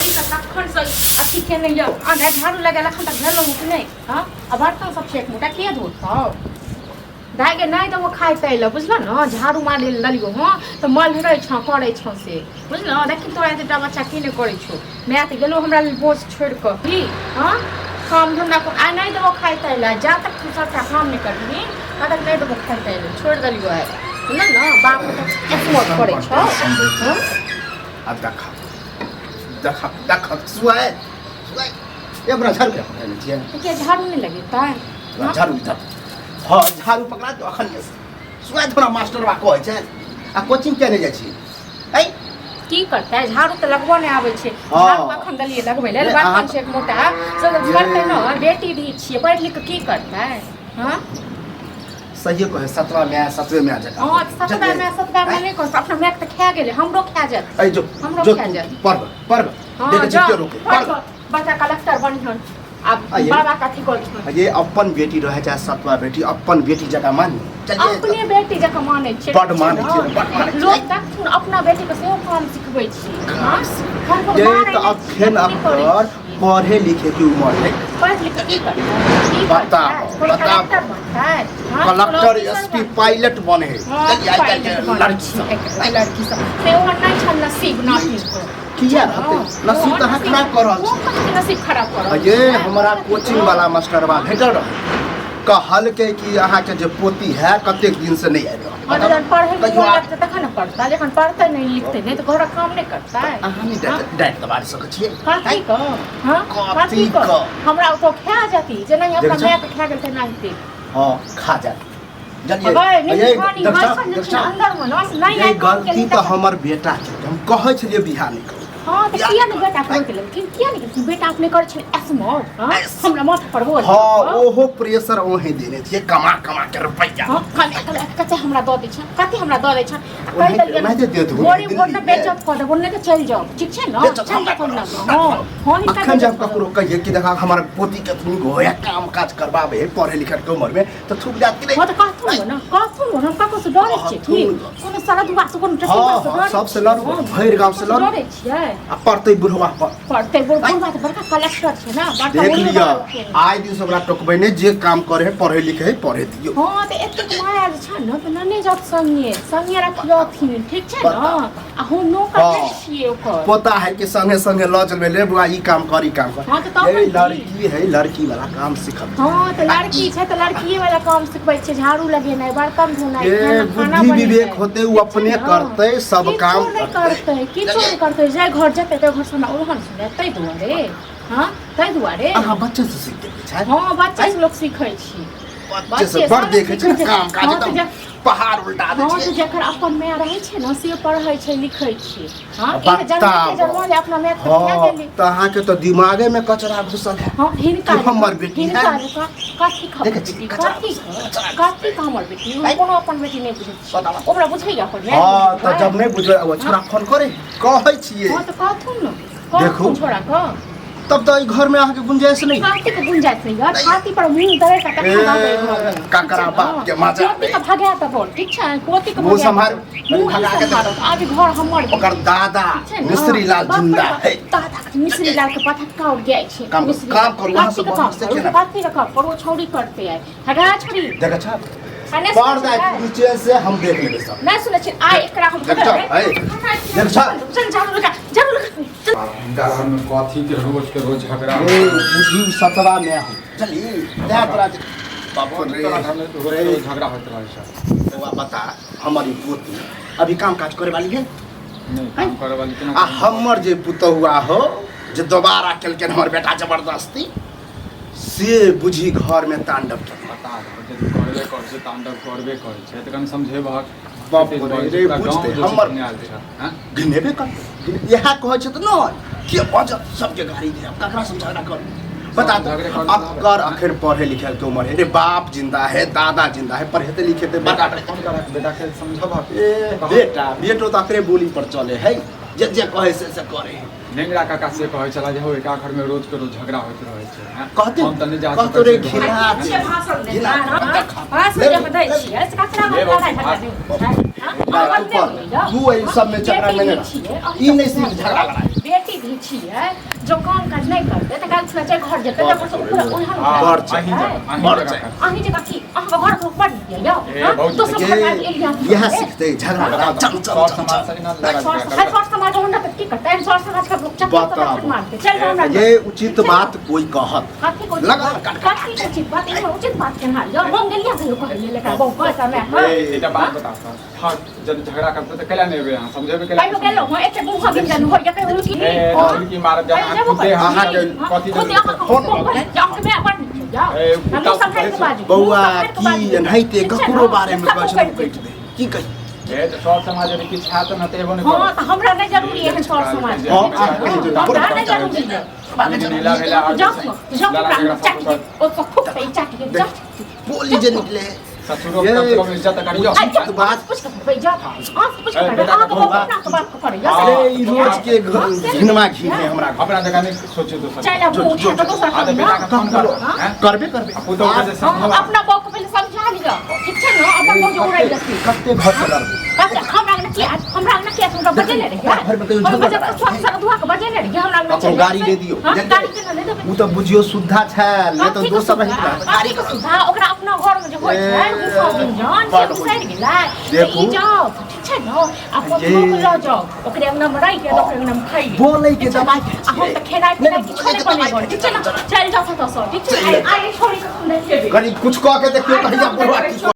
तखन से अथी के नहीं आधा झाड़ू लगा लखन तक भेलो कि नहीं हां अब बर्तन सब छेक मोटा के धोतौ दागे नहीं तो वो खाइ तैले बुझल न झाड़ू मारे ललियो हां तो मल रे छ करे छ से बुझल देखि तोरा एटा बच्चा की नहीं करे छो मैं त गेलो हमरा बोझ छोड़ के की हां काम धंधा को आ नहीं तो वो खाइ तैले जा तक तू सबटा काम नहीं करबी तक नहीं तो वो खाइ तैले छोड़ दलियो है बुझल न बाप तो एफोर्ड करे छ हां अब देखा सुआए ये बड़ा झाड़ू क्या झाड़ू नहीं लगे ता झाड़ू इधर हाँ झाड़ू पकड़ा तो अखन सुआए थोड़ा मास्टर बा कहै छै आ कोचिंग के नहीं जाइ छी ए की करता है झाड़ू तो लगबो नहीं आवे छे झाड़ू अखन दलिए लगबै ले बर्तन से मोटा सब करते न बेटी दी छी पढ़ लिख के की करता है हां सही कहे 17वें में आ जाएगा हां 17वें में नहीं कह अपना मैक त खा गेले हमरो खा जात ए जो हमरो खा जात पर्व देख जिते रोके पर्व बच्चा कलेक्टर बनहन अब बाबा काठी कर छ ये अपन बेटी रहे चाहे सतवा बेटी अपन बेटी जगह मानी चलिए अपने बेटी जगह माने छै बड माने छै लोग तक अपना बेटी के सेहो काम सिखबै छी हां ये तो अखन अकर पढ़े लिखे की उम्र है पढ़ लिख की करता बता कलेक्टर एसपी पायलट बने लड़की सब से वो नहीं छल नसीब नहीं किया रहते नसीब तो खराब कर रहल छै नसीब खराब कर रहल ये हमरा कोचिंग वाला मास्टरवा भेटल रहे कहल के कि अहाँ के जे पोती है कते दिन से नहीं आबि रहल पढ़े तखन पढ़ता लेकिन पढ़ते नहीं लिखते नहीं तो घर काम नहीं करता है अहाँ नहीं डाइट दबा सकै छियै काठी को हां काठी को हमरा तो खा जाती जे नहीं अपना माय के खा गेल त नहीं हां खा जाती ये गलती तो हमर बेटा छै हम कहै छलियै बिहार नहीं हां त किया नहीं बेटा कर के लेकिन किया नहीं बेटा अपने कर छै एसमो हां हमरा माथ पर बोल हां ओहो प्रेशर ओहे देने छियै कमा के रुपैया हां कते हमरा द दै छै कते हमरा द दै छै कहि देलियै नहीं दे तू बोरी बोलना बेइज्जत कर दे बोलने के चल जाओ ठीक छै न चल जा हां हां अखन जब ककरो कहिए कि देखा हमार पोती के तुम गोया काम काज करबाबे पढ़े लिखे के उम्र में तो थूक जात कि नहीं हां तो कहथु न काको से डरे छै ठीक कोनो सारा दुआ से कोनो टसी से डरे सबसे लड़ो भैर गांव से लड़ो डरे छियै आ पढ़ते बुढ़वा पढ़ते बुढ़वा त बड़का कलेक्टर छै ना बड़का देख लिया आइ दिन से ओकरा टोकबै ने जे काम करे है पढ़े लिखे है पढ़े दियो हां त एते माया छै न त नने जत संगे रखियो थिन ठीक छै न आ हम नो कर छियै ओकर पता है कि संगे संगे ल चलबे ले बुआ ई काम कर हां त ए लड़की है लड़की वाला काम सिखब हां त लड़की छै त लड़कीए वाला काम सिखबै छै झाड़ू लगेनाइ बर्तन धोनाइ खाना बुद्धि विवेक होते वो अपने करते सब काम करते किछो नहीं करते जे घर जते त घर से ओहन सुने तै दुआरे हां तै दुआरे अहाँ बच्चा से सीख देबै छै हां बच्चा से लोग सीखै छी बच्चे से बड़ देखे छै काम काज त पहाड़ उल्टा दै छै हां त जेकर अपन माय रहै छै न से पढ़ै छै लिखै छै हां ई जन्म अपना माय के खा गेली त अहाँ के तो दिमागे में कचरा घुसल है हां हिनका हमर बेटी है काठी खबर काठी हमर बेटी कोनो अपन बेटी नहीं बुझै छै ओकरा बुझैया अपन माय हां त जब नहीं बुझै ओ छोरा फोन करे कहै छियै हां त कहथुन न देखो छोरा क तब तो घर में आके गुंजाइश नहीं काठी के गुंजाइश नहीं यार छाती पर मुंह दरे का टक्का दे घर में काकरा बाप के मजा पोती का भागा त बोल ठीक छै पोती के मुंह संभाल भगा के आज घर हमर ओकर दादा मिस्त्री लाल जिंदा है दादा मिस्त्री लाल के पटक्का उड़ गया छै काम करू वहां से बाहर से केना काठी का पर छोड़ी करते है हगा छोड़ी देखा छ बाहर जाए नीचे से हम देख लेबे सब नहीं सुने छी आ एकरा हम देख छ चल जरूर इनका घर में कथी के रोज झगड़ा बुझी सतवा में हम चली दे तोरा बाप रे रोज झगड़ा होत रहे छै वो बता हमारी पोती अभी काम काज करे वाली है नहीं काम करे वाली केना आ हमर जे पुतहुआ हो जे दोबारा केलके हमर बेटा जबरदस्ती से बुझी घर में तांडव कर बता दे करबे कर छै तांडव करबे करे छै त कन समझे बाप रे बुझते हमर घिनेबे कर यह कहै छै त न के बजत सबके गाड़ी दे ककरा समझाना कर बता अब कर आखिर पढ़े लिखे के उम्र है रे बाप जिंदा है दादा जिंदा है पढ़ते लिखे बेटा बेटा के समझब बेटो तो आखिर बोली पर चले है जे कहे से करे नेंगरा काका से कहै छला जे हो एका घर में रोज के रोज झगड़ा होइत रहै छै कहते हम त नहीं जा कहतो रे खिला अच्छे भाषण दे भाषण जब दै छियै से कचरा में लड़ाई भगा दे तू सब में झगड़ा में नहीं ई नहीं सिर्फ झगड़ा लड़ाई बेटी भी छियै जो काम काज नहीं करते त काल से घर जेते त पर पूरा ओहन बढ़ अहीं अहीं जगह की अहाँ घर को पढ़ दिया तो सब एरिया यह सीखते झगड़ा लड़ा चल चल समाज से ना लड़ा सर समाज होना त की करता है सर समाज का लोग चक्कर मारते चल हमरा ये उचित बात कोई कहत काफी उचित बात ये उचित बात के हाल जो हम गेलिया से कहले लेका बहु पैसा में हां एटा बात बता हां जब झगड़ा करते तो केला नेबे हां समझेबे केला काई गेलो हो एते बुहा बिन जानु हो या के उनकी की मारत जा खुदे हां के कथि दे फोन जाओ के मैं अपन जाओ हम समझाई के बाजू बौआ की एनाहिते ककरो बारे में कहै छै कहि दे की कहि ए तो सर समाज रे किछ हाथ न तेबो ने हां त हमरा नहीं जरूरी है सर समाज हमरा नहीं जरूरी है नीला नीला जाओ ओ खूब पे चाटी के जा बोली जे निकले ससुरो कम इज्जत करियो तो बात कुछ पे जा आप कुछ कर आप को बात करियो अरे ई रोज के घिनमा घिने हमरा अपना जगह नहीं सोचे तो सब चल अब उठा तो सर आधे बेटा का फोन करो करबे वो तो वजह से अपना बाप को पहले समझा लियो ठीक है ना अपन को जो उड़ाई जती कत्ते घर से लड़ अच्छा हमरा न किया तुमका बजे ले रे घर में कहीं झगड़ा बजे तो सब दुआ के बजे ले रे हमरा न अपन गाड़ी दे दियो गाड़ी के ले देबे उ तो बुझियो सुद्धा छै ले तो दोसर रही गाड़ी के सुधा ओकरा अपना घर में जे होय छै उ सब जान से साइड गेला देखू जाओ ठीक छै न अपन लोग ल जाओ ओकरे अंगना में रह के ओकरे अंगना में खाई बोले के दबाई हम त खेनाई पिनाई किछ नहीं बनेबो ठीक छै न चल जाओ तो ठीक छै आई छोड़ी के सुन दे कनी कुछ कह के देखियो कहिया बुढ़वा की